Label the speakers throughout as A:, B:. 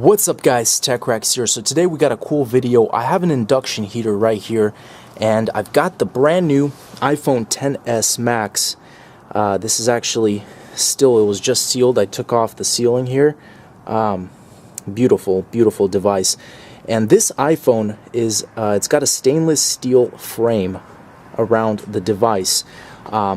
A: What's up guys, TechRax here. So today we got a cool video. I have an induction heater right here and I've got the brand new iPhone XS Max. This is actually it was just sealed. I took off the sealing here. Beautiful device. And this iPhone is it's got a stainless steel frame around the device,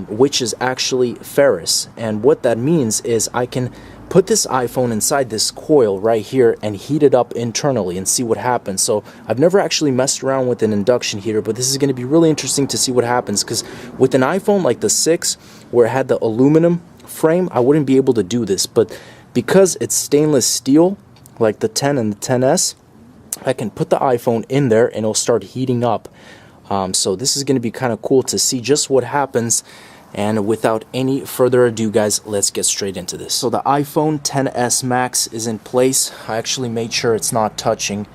A: which is actually ferrous. And what that means is I can put this iPhone inside this coil right here and heat it up internally and see what happens. So I've never actually messed around with an induction heater, but this is going to be really interesting to see what happens, because with an iPhone like the 6 where it had the aluminum frame, I wouldn't be able to do this. But because it's stainless steel like the 10 and the XS, I can put the iPhone in there and it'll start heating up. So this is going to be kind of cool to see just what happens. And without any further ado guys, let's get straight into this. So the iPhone XS Max is in place. I actually made sure it's not touching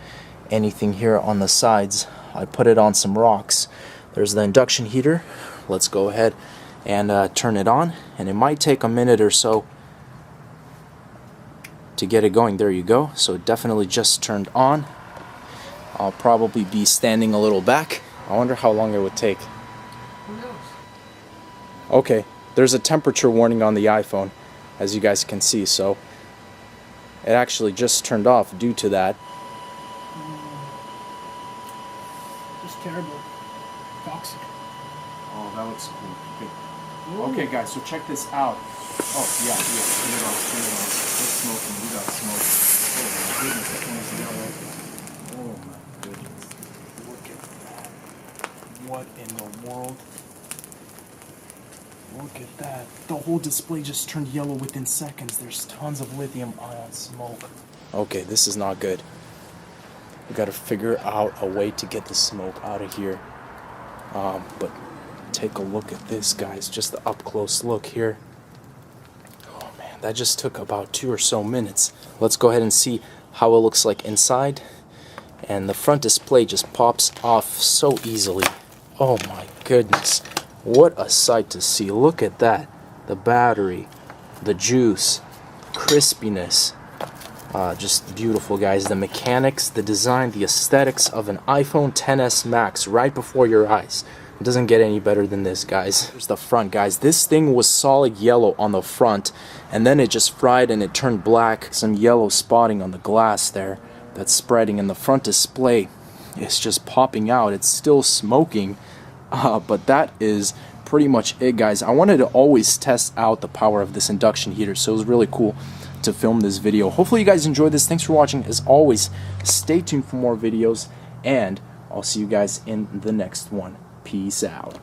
A: anything here on the sides. I put it on some rocks. There's the induction heater. Let's go ahead and turn it on, and it might take a minute or so to get it going. There you go. So it definitely just turned on. I'll probably be standing a little back. I wonder how long it would take.
B: Who knows?
A: Okay, there's a temperature warning on the iPhone, as you guys can see, so it actually just turned off due to that.
B: Just terrible. Toxic.
A: Oh, that looks cool. Okay, guys, so check this out. Oh, yeah, turn it on. It's smoking, we got smoke. Oh my goodness, that thing is yellow. Oh my goodness. Look at that. What in the world? Look at that. The whole display just turned yellow within seconds. There's tons of lithium ion smoke. Okay, this is not good. We gotta figure out a way to get the smoke out of here. But take a look at this, guys. Just the up close look here. Oh man, that just took about 2 or so minutes. Let's go ahead and see how it looks like inside. And the front display just pops off so easily. Oh my goodness. What a sight to see. Look at that. The battery, the juice, crispiness. Just beautiful, guys. The mechanics, the design, the aesthetics of an iPhone XS Max right before your eyes. It doesn't get any better than this, guys. Here's the front, guys. This thing was solid yellow on the front, and then it just fried and it turned black. Some yellow spotting on the glass there that's spreading, and the front display is just popping out. It's still smoking. But that is pretty much it, guys. I wanted to always test out the power of this induction heater, so it was really cool to film this video. Hopefully you guys enjoyed this. Thanks for watching. As always, stay tuned for more videos, and I'll see you guys in the next one. Peace out.